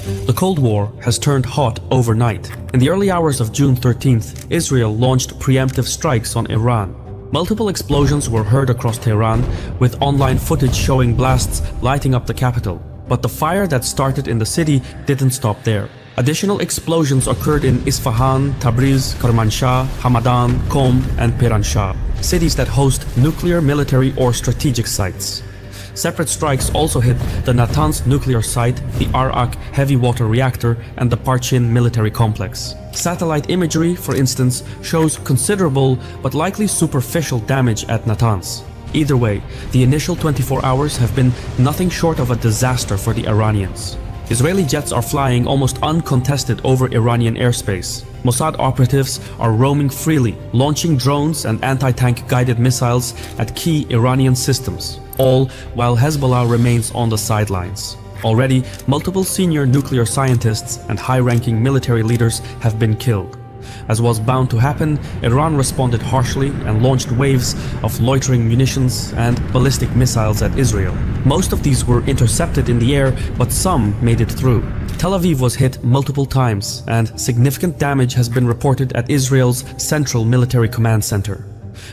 The Cold War has turned hot overnight. In the early hours of June 13th, Israel launched preemptive strikes on Iran. Multiple explosions were heard across Tehran, with online footage showing blasts lighting up the capital. But the fire that started in the city didn't stop there. Additional explosions occurred in Isfahan, Tabriz, Kermanshah, Hamadan, Qom, and Piranshah, cities that host nuclear, military, or strategic sites. Separate strikes also hit the Natanz nuclear site, the Arak heavy water reactor, and the Parchin military complex. Satellite imagery, for instance, shows considerable but likely superficial damage at Natanz. Either way, the initial 24 hours have been nothing short of a disaster for the Iranians. Israeli jets are flying almost uncontested over Iranian airspace. Mossad operatives are roaming freely, launching drones and anti-tank guided missiles at key Iranian systems, all while Hezbollah remains on the sidelines. Already, multiple senior nuclear scientists and high-ranking military leaders have been killed. As was bound to happen, Iran responded harshly and launched waves of loitering munitions and ballistic missiles at Israel. Most of these were intercepted in the air, but some made it through. Tel Aviv was hit multiple times, and significant damage has been reported at Israel's Central Military Command Center.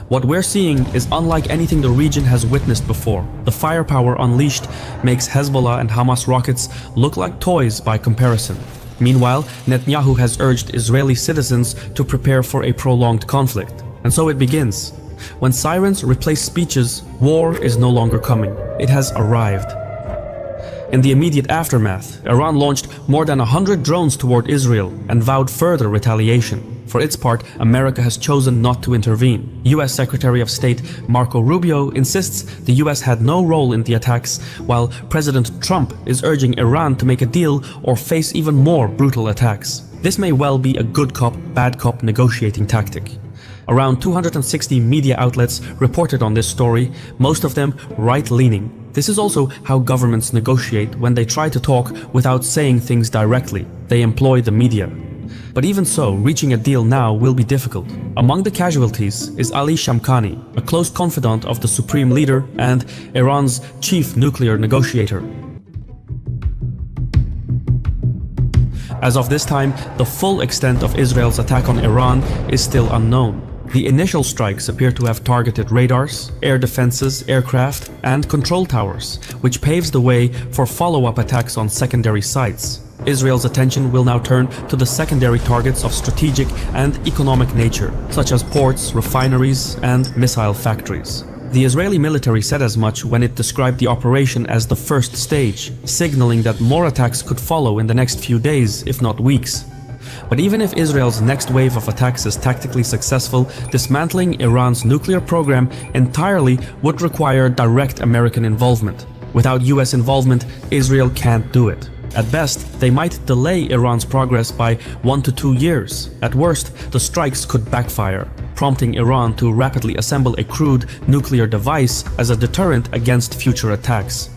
What we're seeing is unlike anything the region has witnessed before. The firepower unleashed makes Hezbollah and Hamas rockets look like toys by comparison. Meanwhile, Netanyahu has urged Israeli citizens to prepare for a prolonged conflict. And so it begins. When sirens replace speeches, war is no longer coming. It has arrived. In the immediate aftermath, Iran launched more than 100 drones toward Israel and vowed further retaliation. For its part, America has chosen not to intervene. US Secretary of State Marco Rubio insists the US had no role in the attacks, while President Trump is urging Iran to make a deal or face even more brutal attacks. This may well be a good cop, bad cop negotiating tactic. Around 260 media outlets reported on this story, most of them right-leaning. This is also how governments negotiate when they try to talk without saying things directly. They employ the media. But even so, reaching a deal now will be difficult. Among the casualties is Ali Shamkhani, a close confidant of the supreme leader and Iran's chief nuclear negotiator. As of this time, the full extent of Israel's attack on Iran is still unknown. The initial strikes appear to have targeted radars, air defenses, aircraft, and control towers, which paves the way for follow-up attacks on secondary sites. Israel's attention will now turn to the secondary targets of strategic and economic nature, such as ports, refineries, and missile factories. The Israeli military said as much when it described the operation as the first stage, signaling that more attacks could follow in the next few days, if not weeks. But even if Israel's next wave of attacks is tactically successful, dismantling Iran's nuclear program entirely would require direct American involvement. Without US involvement, Israel can't do it. At best, they might delay Iran's progress by 1 to 2 years. At worst, the strikes could backfire, prompting Iran to rapidly assemble a crude nuclear device as a deterrent against future attacks.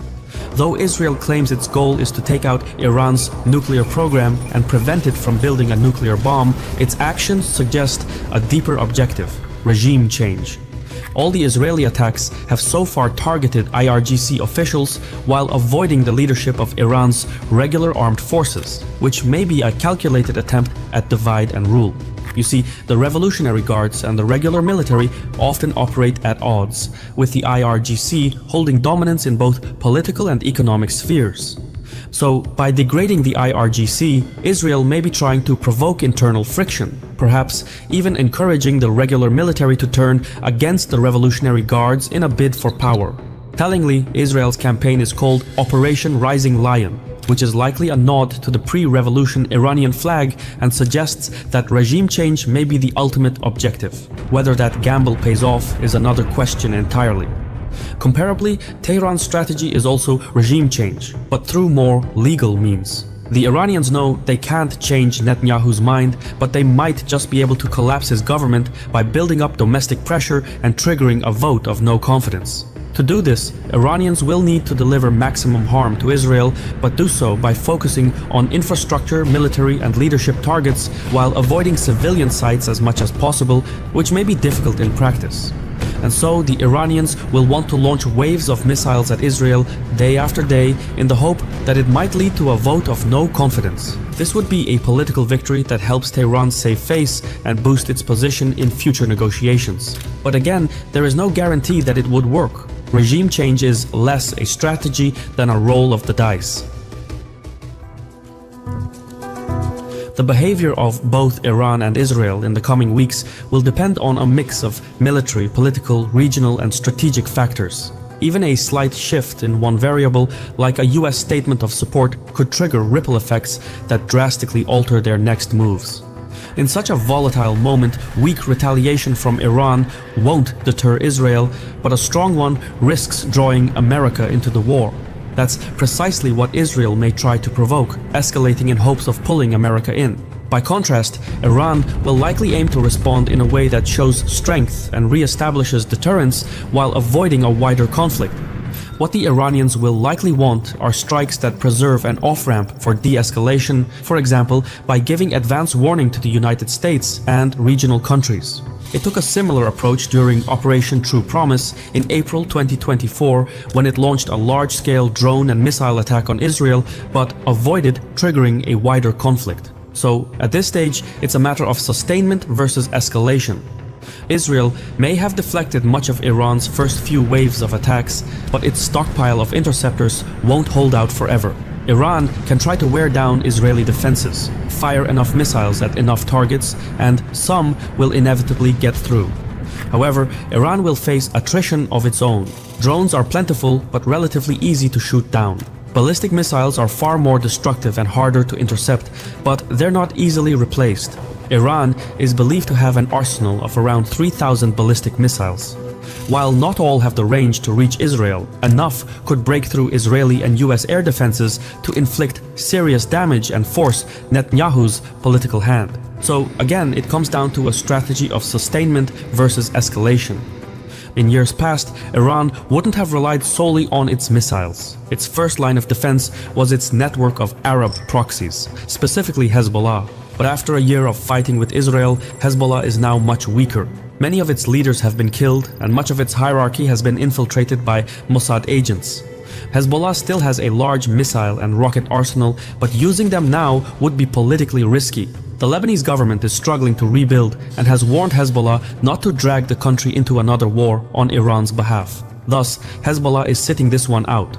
Though Israel claims its goal is to take out Iran's nuclear program and prevent it from building a nuclear bomb, its actions suggest a deeper objective: regime change. All the Israeli attacks have so far targeted IRGC officials while avoiding the leadership of Iran's regular armed forces, which may be a calculated attempt at divide and rule. You see, the Revolutionary Guards and the regular military often operate at odds, with the IRGC holding dominance in both political and economic spheres. So, by degrading the IRGC, Israel may be trying to provoke internal friction, perhaps even encouraging the regular military to turn against the Revolutionary Guards in a bid for power. Tellingly, Israel's campaign is called Operation Rising Lion, which is likely a nod to the pre-revolution Iranian flag and suggests that regime change may be the ultimate objective. Whether that gamble pays off is another question entirely. Comparably, Tehran's strategy is also regime change, but through more legal means. The Iranians know they can't change Netanyahu's mind, but they might just be able to collapse his government by building up domestic pressure and triggering a vote of no confidence. To do this, Iranians will need to deliver maximum harm to Israel, but do so by focusing on infrastructure, military, and leadership targets while avoiding civilian sites as much as possible, which may be difficult in practice. and so the Iranians will want to launch waves of missiles at Israel day after day in the hope that it might lead to a vote of no confidence. This would be a political victory that helps Tehran save face and boost its position in future negotiations. But again, there is no guarantee that it would work. Regime change is less a strategy than a roll of the dice. The behavior of both Iran and Israel in the coming weeks will depend on a mix of military, political, regional, and strategic factors. Even a slight shift in one variable, like a US statement of support, could trigger ripple effects that drastically alter their next moves. In such a volatile moment, weak retaliation from Iran won't deter Israel, but a strong one risks drawing America into the war. That's precisely what Israel may try to provoke, escalating in hopes of pulling America in. By contrast, Iran will likely aim to respond in a way that shows strength and re-establishes deterrence while avoiding a wider conflict. What the Iranians will likely want are strikes that preserve an off-ramp for de-escalation, for example, by giving advance warning to the United States and regional countries. It took a similar approach during Operation True Promise in April 2024 when it launched a large-scale drone and missile attack on Israel, but avoided triggering a wider conflict. So, at this stage, it's a matter of sustainment versus escalation. Israel may have deflected much of Iran's first few waves of attacks, but its stockpile of interceptors won't hold out forever. Iran can try to wear down Israeli defenses, fire enough missiles at enough targets, and some will inevitably get through. However, Iran will face attrition of its own. Drones are plentiful but relatively easy to shoot down. Ballistic missiles are far more destructive and harder to intercept, but they're not easily replaced. Iran is believed to have an arsenal of around 3,000 ballistic missiles. While not all have the range to reach Israel, enough could break through Israeli and US air defenses to inflict serious damage and force Netanyahu's political hand. So again, it comes down to a strategy of sustainment versus escalation. In years past, Iran wouldn't have relied solely on its missiles. Its first line of defense was its network of Arab proxies, specifically Hezbollah. But after a year of fighting with Israel, Hezbollah is now much weaker. Many of its leaders have been killed, and much of its hierarchy has been infiltrated by Mossad agents. Hezbollah still has a large missile and rocket arsenal, but using them now would be politically risky. The Lebanese government is struggling to rebuild and has warned Hezbollah not to drag the country into another war on Iran's behalf. Thus, Hezbollah is sitting this one out.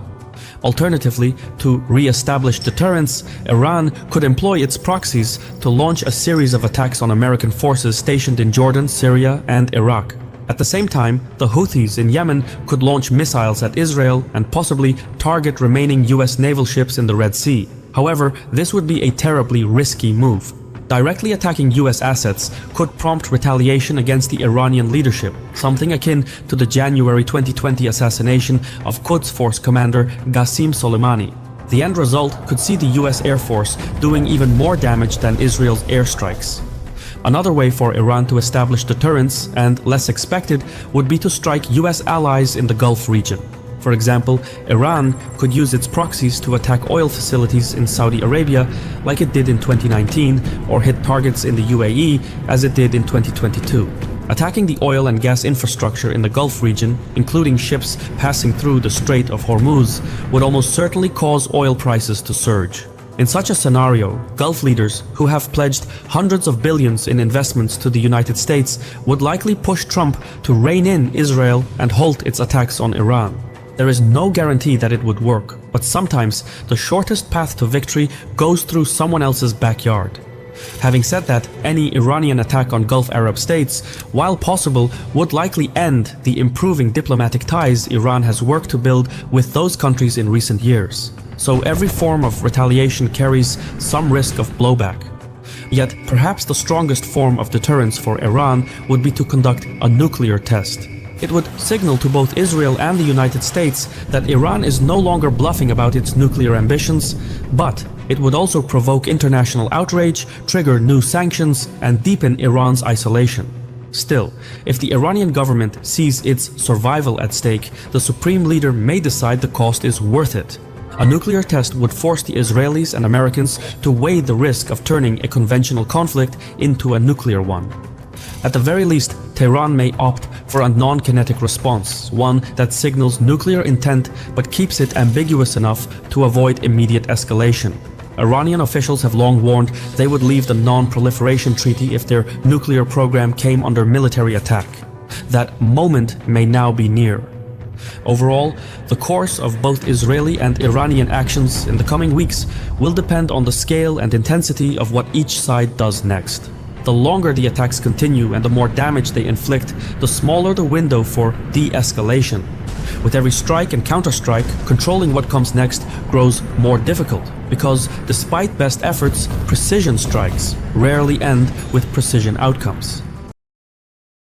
Alternatively, to re-establish deterrence, Iran could employ its proxies to launch a series of attacks on American forces stationed in Jordan, Syria, and Iraq. At the same time, the Houthis in Yemen could launch missiles at Israel and possibly target remaining US naval ships in the Red Sea. However, this would be a terribly risky move. Directly attacking US assets could prompt retaliation against the Iranian leadership, something akin to the January 2020 assassination of Quds Force commander Qasem Soleimani. The end result could see the US Air Force doing even more damage than Israel's airstrikes. Another way for Iran to establish deterrence, and less expected, would be to strike US allies in the Gulf region. For example, Iran could use its proxies to attack oil facilities in Saudi Arabia like it did in 2019, or hit targets in the UAE as it did in 2022. Attacking the oil and gas infrastructure in the Gulf region, including ships passing through the Strait of Hormuz, would almost certainly cause oil prices to surge. In such a scenario, Gulf leaders, who have pledged hundreds of billions in investments to the United States, would likely push Trump to rein in Israel and halt its attacks on Iran. There is no guarantee that it would work, but sometimes the shortest path to victory goes through someone else's backyard. Having said that, any Iranian attack on Gulf Arab states, while possible, would likely end the improving diplomatic ties Iran has worked to build with those countries in recent years. So every form of retaliation carries some risk of blowback. Yet, perhaps the strongest form of deterrence for Iran would be to conduct a nuclear test. It would signal to both Israel and the United States that Iran is no longer bluffing about its nuclear ambitions, but it would also provoke international outrage, trigger new sanctions, and deepen Iran's isolation. Still, if the Iranian government sees its survival at stake, the supreme leader may decide the cost is worth it. A nuclear test would force the Israelis and Americans to weigh the risk of turning a conventional conflict into a nuclear one. At the very least, Tehran may opt for a non-kinetic response, one that signals nuclear intent but keeps it ambiguous enough to avoid immediate escalation. Iranian officials have long warned they would leave the non-proliferation treaty if their nuclear program came under military attack. That moment may now be near. Overall, the course of both Israeli and Iranian actions in the coming weeks will depend on the scale and intensity of what each side does next. The longer the attacks continue and the more damage they inflict, the smaller the window for de-escalation. With every strike and counterstrike, controlling what comes next grows more difficult, because despite best efforts, precision strikes rarely end with precision outcomes.